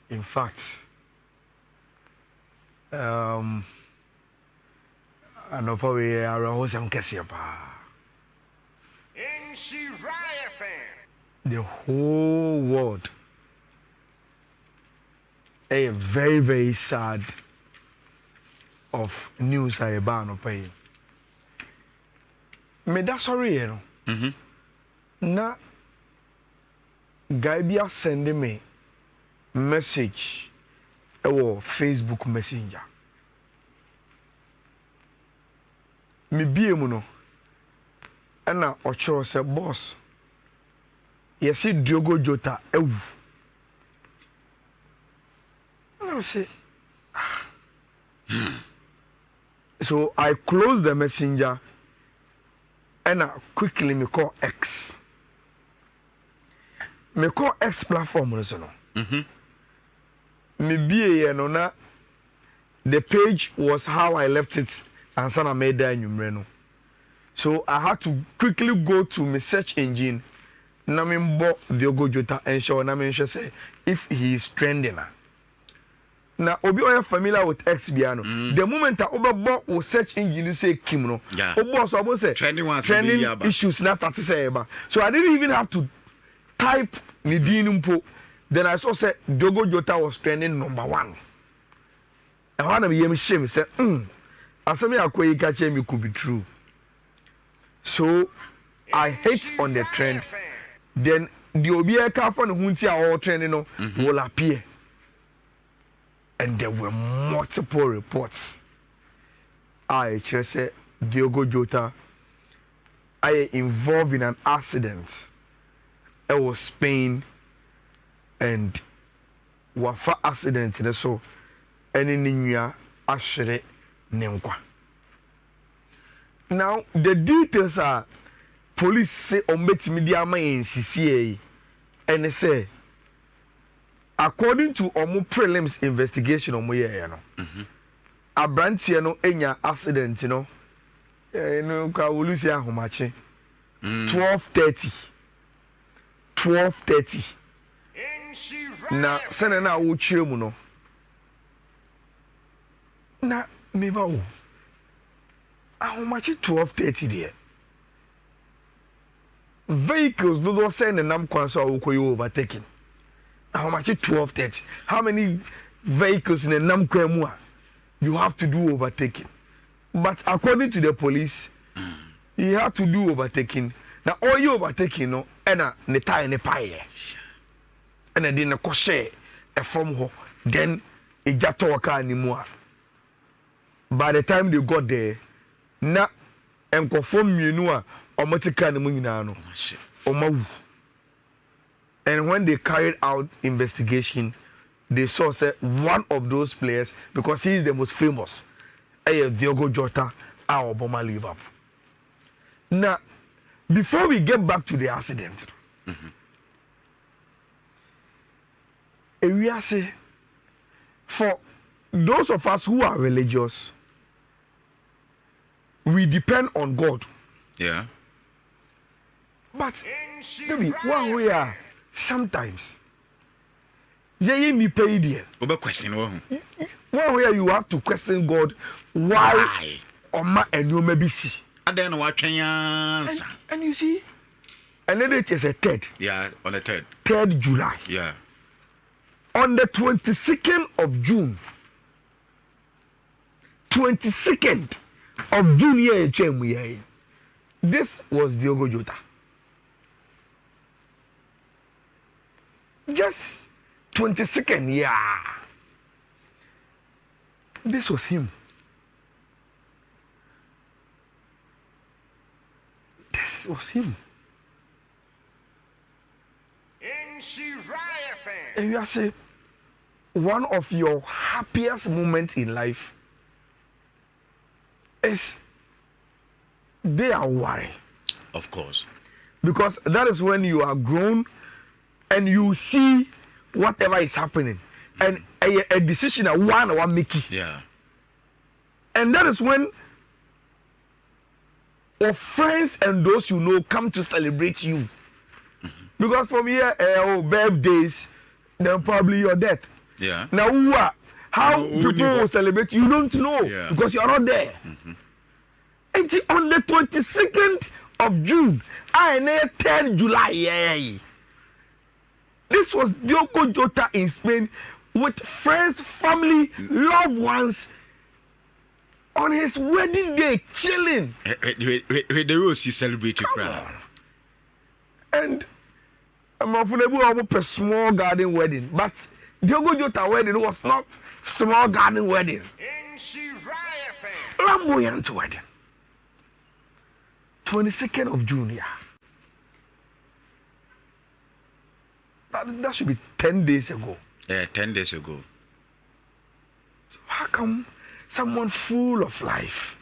In fact, I know probably around some the whole world a very, very sad of news I ban or pay. Me da sorry, you know. Na guy be sending me message or Facebook Messenger. Me be mu no. Ana ocho say boss. Yesi Diogo Jota ewu. I say so I close the messenger and I quickly me call X. Me call X platform no. Me be no na the page was how I left it and sana made that no. So I had to quickly go to my search engine na me mbo Diogo Jota and show na me say if he is trending. Now, obi oya familiar with X piano. The moment I overbought or search engine say Kim no. So say trending issues na start say ba. So I didn't even have to type ni din mpo. Then I saw say Diogo Jota was trending number 1. And one of me shame say asemi akwa catch me could be true. So I hit on the trend. Then the obi eka for no hunti all trending no will appear. And there were multiple reports. I just said Diogo Jota I involved in an accident. It was Spain and wafa accident in so any ninya ashere nenkwa. Now the details are police say ombeti media ma NCCA and they say according to omo prelims investigation omo ye no abrantie no enya accident no ka wolusi ahomache 12:30 na sene na wo chire mu no na me ba wo ahomache 12:30 there vehicles do not send nam kwan so wo koyi overtaking. How much? 12:30. How many vehicles in the Namkwemua you have to do overtaking? But according to the police, he had to do overtaking. Now all you overtaking, no, and ne tie ne pie, and I didn't share a form ho. Then it just talk anymore. By the time they got there, na and conform you know, or motika ne munginano, or mau. And when they carried out investigation, they saw say one of those players, because he is the most famous, Diogo Jota, our Obama live up. Now, before we get back to the accident, we are say for those of us who are religious, we depend on God. Yeah. But maybe one we are. Sometimes, me pay there. Question one way you have to question God why Oma and you maybe see. And then what can you answer? And you see, and then it is a 3rd. Yeah, on the 3rd. 3rd July. Yeah. On the 22nd of June. 22nd of June here. This was Diogo Jota. Just 22nd, yeah. This was him. This was him. And you are saying, one of your happiest moments in life is they are worried. Of course. Because that is when you are grown and you see whatever is happening and a decision that one making. Yeah. And that is when your friends and those you know come to celebrate you. Because from here, birthdays, then probably your death. Yeah. Now, how who people will celebrate, you don't know because you are not there. And on the 22nd of June, I 10 July, this was Diogo Jota in Spain with friends, family, loved ones on his wedding day, chilling. The rules you celebrate your crowd. And I'm a small garden wedding, but Diogo Jota wedding was not small garden wedding. Flamboyant wedding. 22nd of June, yeah. That should be 10 days ago. Yeah, 10 days ago. So how come someone full of life,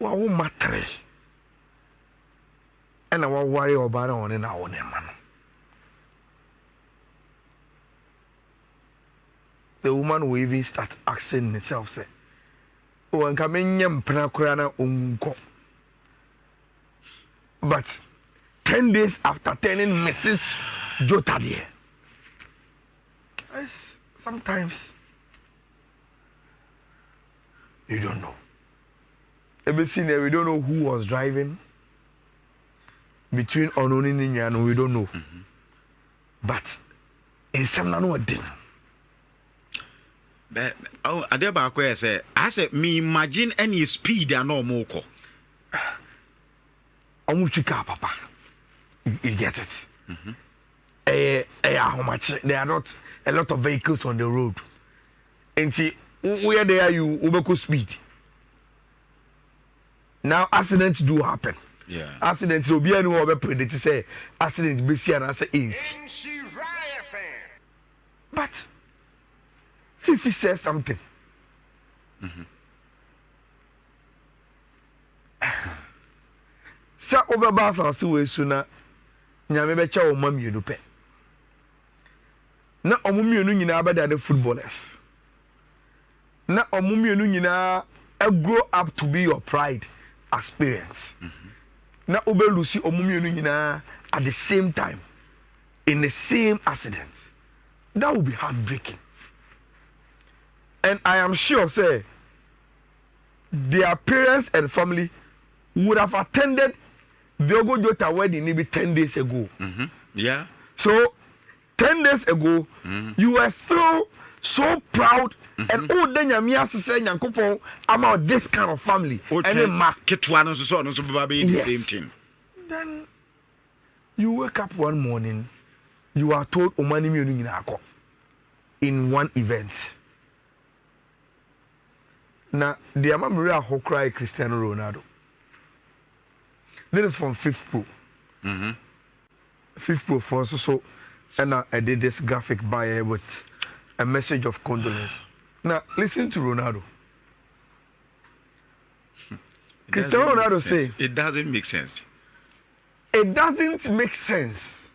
who matter, and I will worry about on in our name? The woman will even start asking herself, say, "Oh, I'm coming yam penakurana unko." But 10 days after telling Mrs. Jota there, sometimes you don't know. Ever seen it? We don't know who was driving between Ononi and we don't know. But in some no thing. But I did about say, I said, me imagine any speed and no more. Papa. You get it. How much? There are not a lot of vehicles on the road. And see, where they are, you over speed. Now, accidents do happen. Yeah. Accidents will be anyone predict to say accident be seen and say is. But Fifi says something. Sa obeba asase we su na nyame be cha o ma mienu pe na omo mienu nyina abeda the footballers na omo mienu nyina grow up to be your pride experience na obelusi omo mienu nyina at the same time in the same accident. That would be heartbreaking. And I am sure say their parents and family would have attended Diogo Jota wedding maybe 10 days ago. Yeah. So 10 days ago, you were still so proud and oh then you say Nyankopon about this kind of family. And then the same thing. Then you wake up one morning, you are told Omani Mionu in one event. Now the Maria who cry Cristiano Ronaldo. This is from 5th Pro. 5th Pro for so and I did this graphic by with a message of condolence. Now listen to Ronaldo. Cristiano Ronaldo say it doesn't make sense. It doesn't make sense.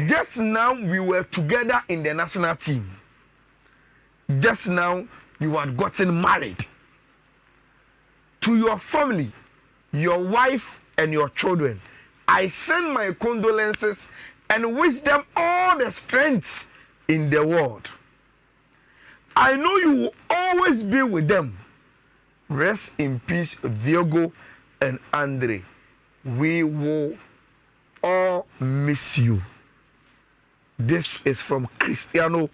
Just now we were together in the national team. Just now you had gotten married. To your family, your wife and your children, I send my condolences and wish them all the strength in the world. I know you will always be with them. Rest in peace, Diogo and Andre. We will all miss you. This is from Cristiano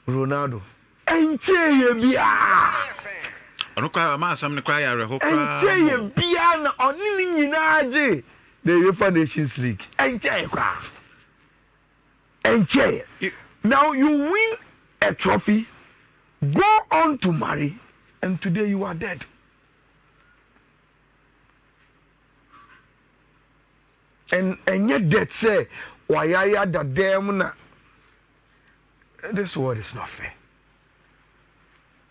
Ronaldo. Enche bia. Ono kwa ma asam ne kwa ya reho kwa. Enche bia na oni nyina age the UEFA Nations League. Enche kwa. Enche. Now you win a trophy, go on to marry, and today you are dead. And yet that say wayaya da dem na. This word is not fair.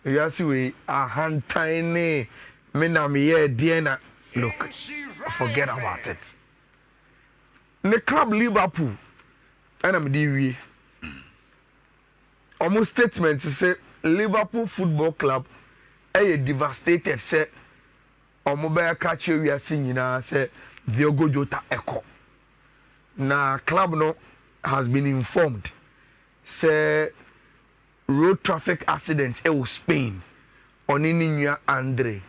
You see we a hand tiny me na me here Diana. Look, forget about it. The club Liverpool and I'm DV. Almost statement to say Liverpool Football Club are devastated say omo be catch we are seeing na say Diogo Jota echo. na club no has been informed say road traffic accident was Spain ɔne ne nua Andre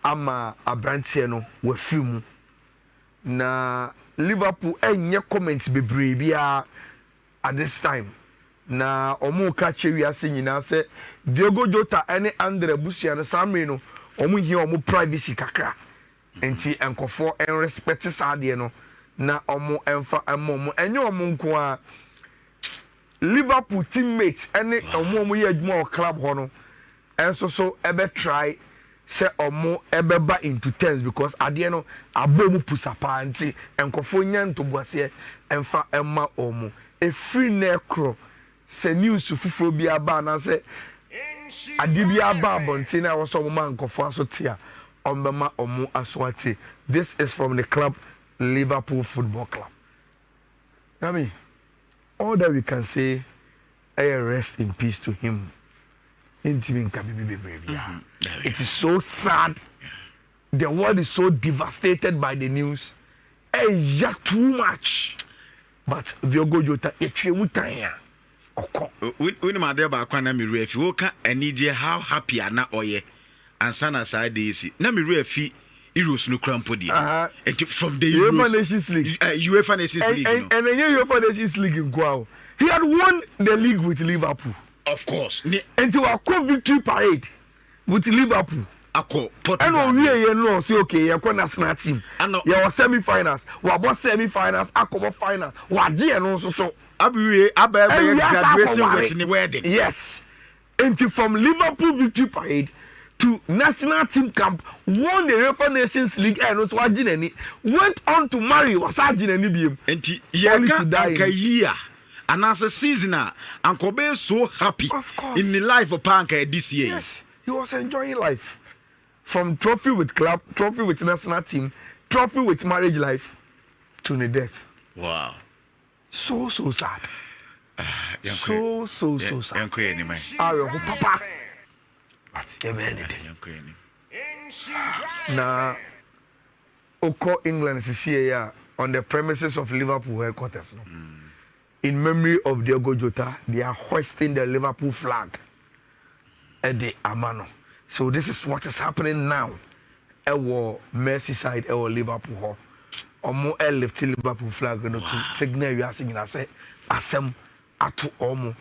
ama abranteɛ no wafiri mu na Liverpool enye comments bebree bia at this time na ɔmo ka che wiase nyina sɛ Diogo Jota ene Andre Busia no samre no ɔmo hia ɔmo privacy kakra enti enkofo en respect saade no na ɔmo emfa ɔmo enye ɔmo nko a Liverpool teammates ene ɔmo yɛ adwuma wɔ club hɔ no enso so ebe try say omo ebeba into terms because ade no abomu pusapa nti enkofo nya ntoboase emfa emma omo e free necro se news fufuro bia ba na se ade bia ba abonte na wo so omo man nkofo asote a ombema omo asoate. This is from the club Liverpool Football Club. I mean, all that we can say, rest in peace to him. It is so sad. The world is so devastated by the news. Just too much. But Diogo Jota, when my dear Bakwana Mirefi, woka and need how happy are not oye and sana side daisy. Namirefi, Eros no crampody. From the UEFA Nations League. UEFA Nations League. And the UEFA Nations League in Guao. He had won the league with Liverpool. Of course. And to our victory parade with Liverpool. And we no say okay, you're national team. Your semi-finals, we about semi-finals, akọbọ final. We no so. Graduation wedding. Yes. And from Liverpool victory parade to national team camp, won the UEFA Nations League and also went on to marry Wasajinani. And year. And as a seasoner, Uncle Bay so happy in the life of Panka this year. Yes, he was enjoying life. From trophy with club, trophy with national team, trophy with marriage life, to the death. Wow. So sad. So sad. Papa. Now, Oko England is here on the premises of Liverpool headquarters. No? In memory of Diogo Jota, they are hoisting the Liverpool flag at the Amano. So this is what is happening now. Our Merseyside, our Liverpool. Omo left Liverpool flag to signal you are singing. I say, Asem atu omo.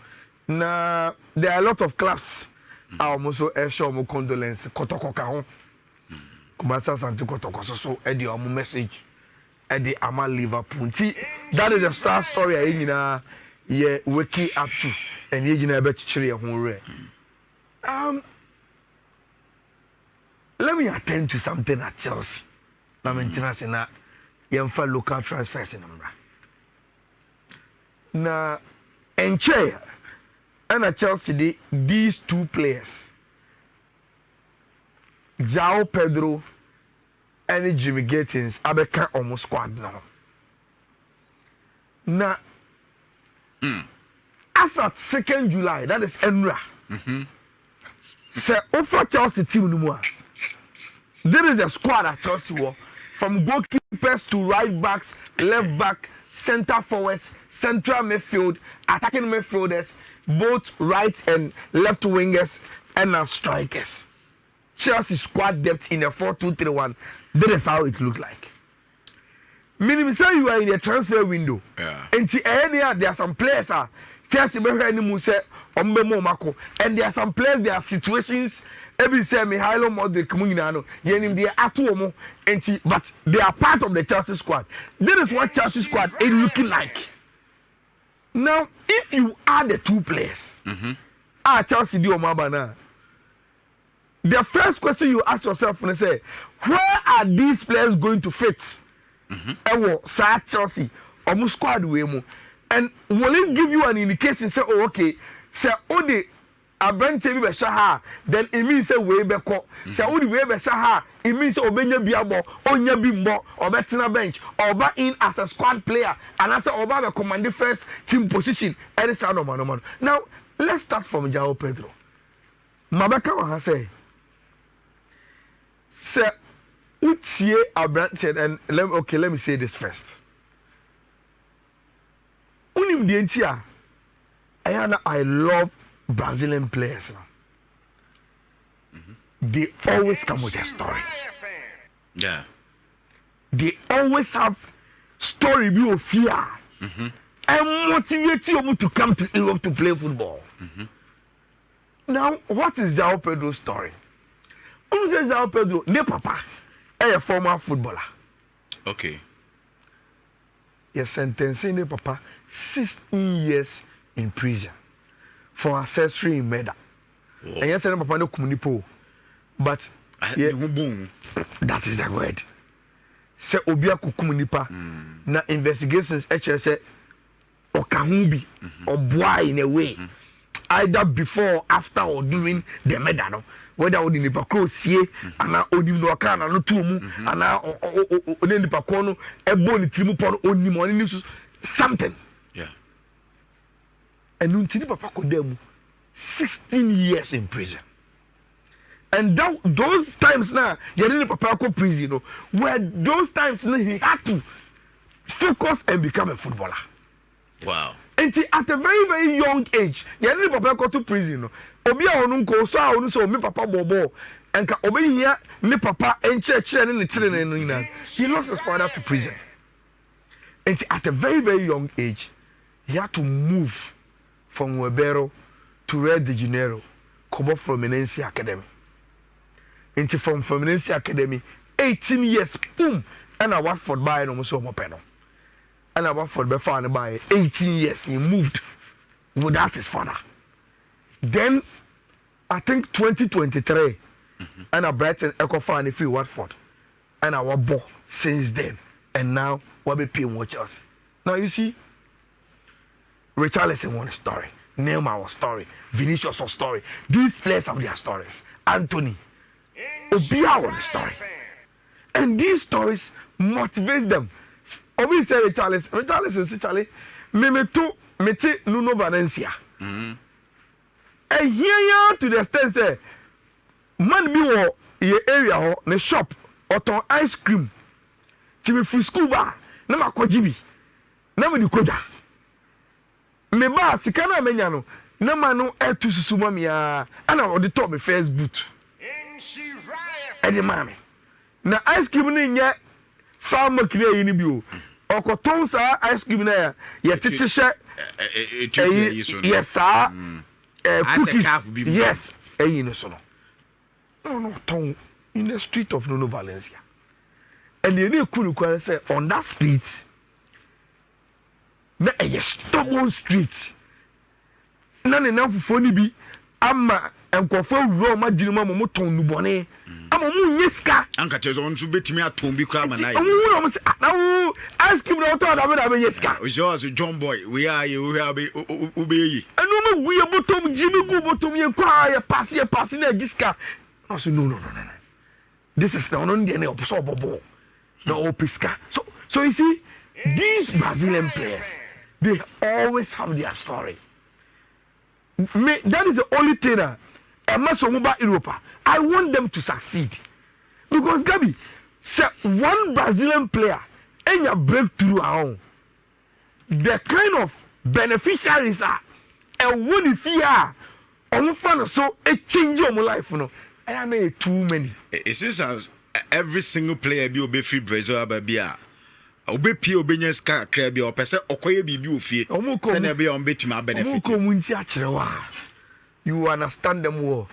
Now there are a lot of clubs. I also show omo condolence. Kotoko kahon. Kumasa santi kotoko so edi omo message. Edi ama Liverpool. That is the star story I ye waking up to and ye jina be chichire ho. Let me attend to something at Chelsea. Na maintenance na yemfa local transfers in Amra. Na enche and at Chelsea these two players, João Pedro and Jimmy Gittins, abeka almost squad now. Na as at 2nd July, that is Enra. Say over Chelsea team no more. There is a squad at Chelsea war from goalkeepers to right backs, left back, center forwards, central midfield, attacking midfielders, both right and left wingers, and now strikers. Chelsea squad depth in a 4-2-3-1. That is how it looks like. Meaning, say you are in a transfer window. Yeah. And there are some players Chelsea be any muse ombemo mako, and there are some players, there are situations. Every say Mihailo Modric Munano, yenim they atuomo, and but they are part of the Chelsea squad. That is what Chelsea squad is looking like. Now, if you add the two players, Chelsea do Omabana. The first question you ask yourself when you say, where are these players going to fit? Ewo sa Chelsea, omu squad wemo, and will it give you an indication? Say, oh okay, say Ode. Abrante bi be ha, then it means say we be ko. Say odi we be ha, it means say obenya biabo, onya bi mbo, obetena bench, oba in as a squad player, and as oba be command the first team position. Any sound of man. Now let's start from João Pedro. Mabeka wa say utie Abrante, and let me say this first. Unim the entia. I love Brazilian players. They always come with a story. Yeah. They always have story of fear. And motivate you to come to Europe to play football. Now, what is João Pedro's story? Who says João Pedro? Ne papa, a former footballer. Okay. Yes, sentencing ne papa 16 years in prison for accessory in murder. And yes, ne papa no communipo, but yeah, that is the word. Say obia kumunipa na investigations say okahubi or boy in a way. Either before, after, or during the murder, no? Whether we nipa cross see, and now onim no kana no tumu, and now only nipa kono ebo ni trimu pon onim oni something. Yeah. And until papa kodemu 16 years in prison. And those times now, you didn't papa ko prison, you know, where those times now he had to focus and become a footballer. Wow. And at a very, very young age, you didn't papa go to prison, no. Obi a onu ko so a onu so me papa bobo, and ka obi here me papa and church and the children. He lost his father to prison. And at a very, very young age, he had to move from Webero to Rio de Janeiro, come up from Fluminense Academy. And from Fluminense Academy, 18 years, boom, and I worked for by no so mopeno. And I worked for before by 18 years, he moved without his father. Then, I think 2023, and I Brighton Echo Fan free Watford, and I was born since then, and now what be paying watch us. Now you see, Richarlison one story, Neymar was story, Vinicius was story. These players have their stories. Anthony, Obia one story, and these stories motivate them. Obi say Richarlison say Charlie, me te Nuno Valencia. And here to the extent say, man be wo ye area ho ne shop oton ice cream. Ti me free school ba na makoji bi. Na me di koda. Me ba sika na menya no, na ma no etu susu ma me a na odi to me first boot. Edi mame. Na ice cream ni nye farmer clear yi ni bi o. Okoton sa ice cream na ya ye tete hye yes sir. Cookies. Yes, no, tongue in the street of Nuno Valencia. And the new cool say on that street, na a stubborn street. None enough for be ama and confirm Roma Dinamo Moton Nubone. I'm a moon yeska. Uncle Chaz on to bet me at Tombi Cram and I. Now, ask him not to have a yeska. It's yours, John Boy. We are you, we have obey. I know we are bottom Jimmy go bottom you cry, passing a disca. I said, no. This is the only name of Sobo. No Pisca. So you see, these Brazilian players, they always have their story. That is the only thing. I want them to succeed. Because Gabi, say one Brazilian player and you breakthrough home. The kind of beneficiaries are and what if you are on fun so a change your life, no. And I know too many. It seems as every single player be obey free Brazil babia. Obey P obey ska crabby or person or koye be fee. Send be on bet my benefit. You understand them well.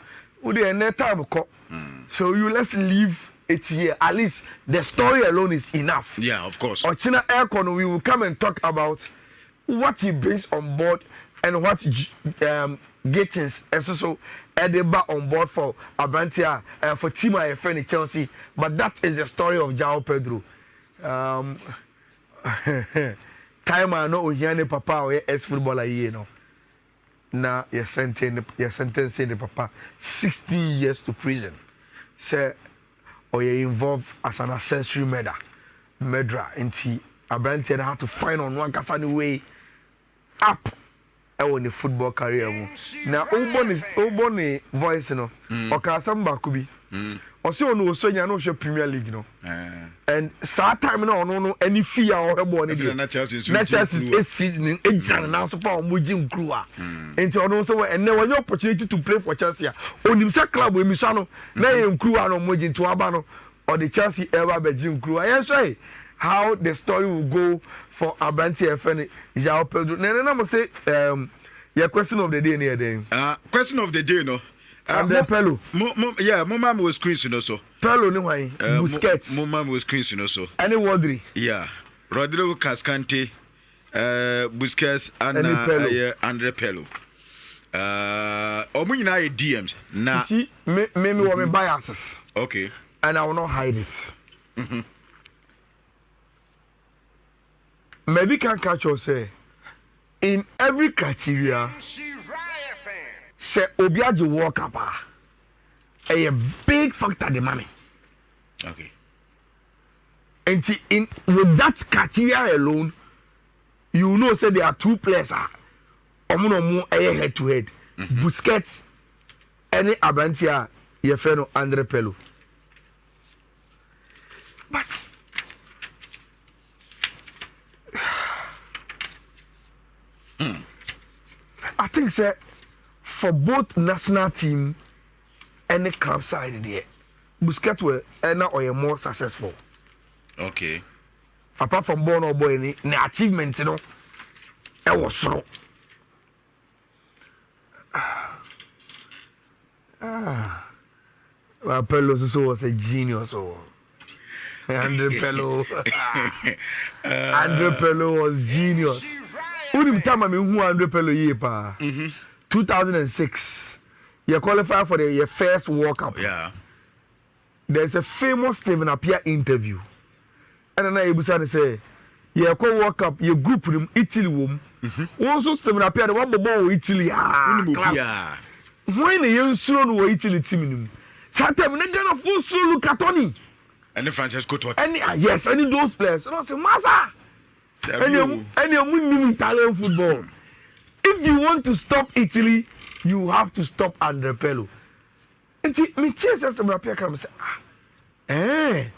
So you let's leave it here. At least the story alone is enough. Yeah, of course. Or China Aircon, we will come and talk about what he brings on board and what Gatins so Edeba on board for Abrantia for Tima and Fanny Chelsea. But that is the story of João Pedro. Time I know Ohiane Papa or ex-footballer, you know. Now you're sentencing the papa 16 years to prison. Say, or you're involved as an accessory murderer. And Abrantia had to find on one casani way up on the football career. Now, Oboni voice, you know, or Kasamba could be. also no so nya no Premier League no and saa time na no any fee a ohebo ne dey na Chelsea season ejran na so pa omoji nkru a enti ono so enne wanya opportunity to play for Chelsea onim se club emisa no na ye nkru a no omoji nto aba no or the Chelsea ever be nkru a yen how the story will go for Abanti FN Joao Pedro na mo say your question of the day near then question of the day no Pello. Yeah, my mom was Chris, you know so. Pello, no way. Busquets. My mom was Chris, you know so. Any Rodri? Yeah. Rodrigo Cascante, Busquets, and Andre Pello. Omu na DMs. Na. See, me want biases. Okay. And I will not hide it. Maybe can catch you say in every criteria. Say Obiaji walk up a big factor the money. Okay. And in with that criteria alone, you know say there are two players omuno head to head. Busquets any Abantia your friend Andre Pello. But I think say for both national team and the club side there, Busquets were or more successful. Okay. Apart from born or boy, the achievement, you know, it was so. Well, Pello was a genius. Andre Pello. Andre Pello was genius. Who time I mean who Andre Pello ye pa? 2006, you qualify for your first World Cup. Yeah. There's a famous Stephen Appiah interview. And then I able say, you call World Cup, your group with Italy wom. Also Stephen Appiah the one ball Italy. Yeah. When the young slow Italy team. Sometimes they gonna full slow look at Tony. And the Francesco Totti. Any yes, any those players. And I say, Masa. Any Italian football. If you want to stop Italy, you have to stop Andre Pello. And me say,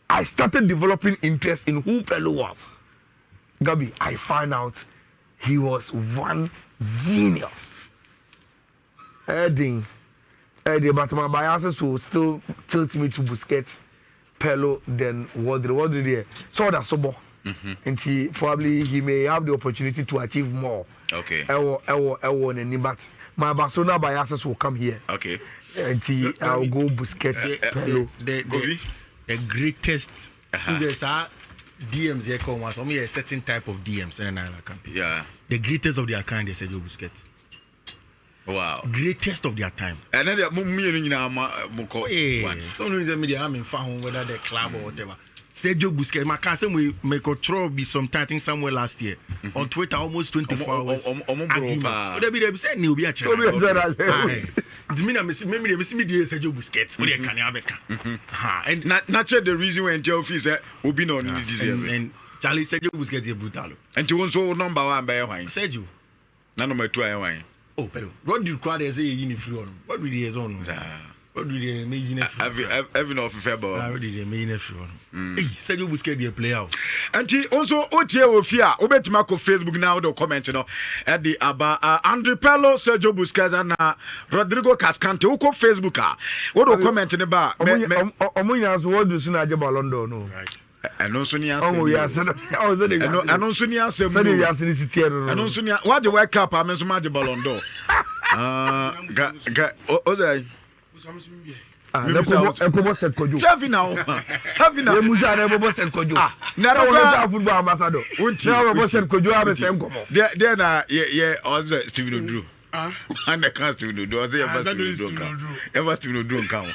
I started developing interest in who Pello was. Gabi, I found out he was one genius. But my biases will still tilt me to Busquets, Pello, then Rodri there. So that's so. And he may have the opportunity to achieve more. Okay. But my Barcelona biases will come here. Okay. And I'll go Busquets, Pello. The greatest. There's DMs here come once. Only a certain type of DMs and then yeah. The greatest of their kind, they said Joe Busquets. Wow. Greatest of their time. And then some reason media I'm in found whether the club or whatever. Sergio Busquets, my cousin we make a throw be sometime I think somewhere last year on Twitter almost 24 hours. They be saying you be a channel. Dimina me see me dey Sergio Busquets. We dey can abeka. And not the reason when Joe said Obi no need deserve. And Charlie Sergio Busquets is brutal. And you want so number 1 by wine. Sergio. Number 2 I wine. Oh, pero what do you call they say you free on? What do they on? What do they make you free? Every no fair ball. What do they make free on? Hey, Sergio Busquets dey play out. And he also otie ofia obetima ko Facebook now the comment no at the aba Andre Pello, Sergio Busquets and Rodrigo Cascante who ko Facebook what do comment ne ba omunya so what do so na je Ballon d'Or no. Right. ɛno nso ni asɛm oh yes ɛno nso ni asɛm sɛ de wiase ni sitie no ɛno nso ni what the World Cup ame nso ma je Ballon d'Or ozai ekobo set kojo Safi now we musa na ebobo set kojo na ra wona football ambassador na ebobo set kojo abe se nkomo there na ye ozo Steven Odru and the cast Steven Odru ozo ever Steven Odru nkan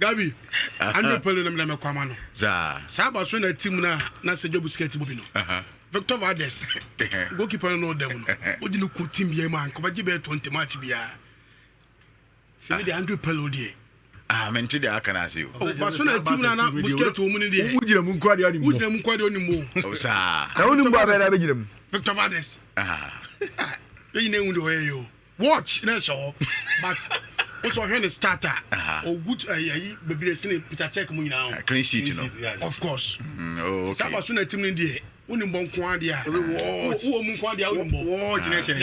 Gabi, Andre Pello na me kwama no. Za. Saba so na team na Sergio Busquets bobi no. Victor Valdes. Goalkeeper no dem no. Odi no ko team bia man, ko ba gibe 20 match bia. Se me Andre Pello die. Mente de aka na se o. Ba so na team na Busquets wo mu ni die. Ujira mu kwade ani mu. Ujira mu kwade oni mu. O sa. Na oni mu ba na be giram. Victor Valdes. You know who yo. Watch na show. But Also when starter or good baby Peter check mu nyina clean sheet no of course okay Saba so na team no dey woni bon ko ade a wo mu ko ade a wo generation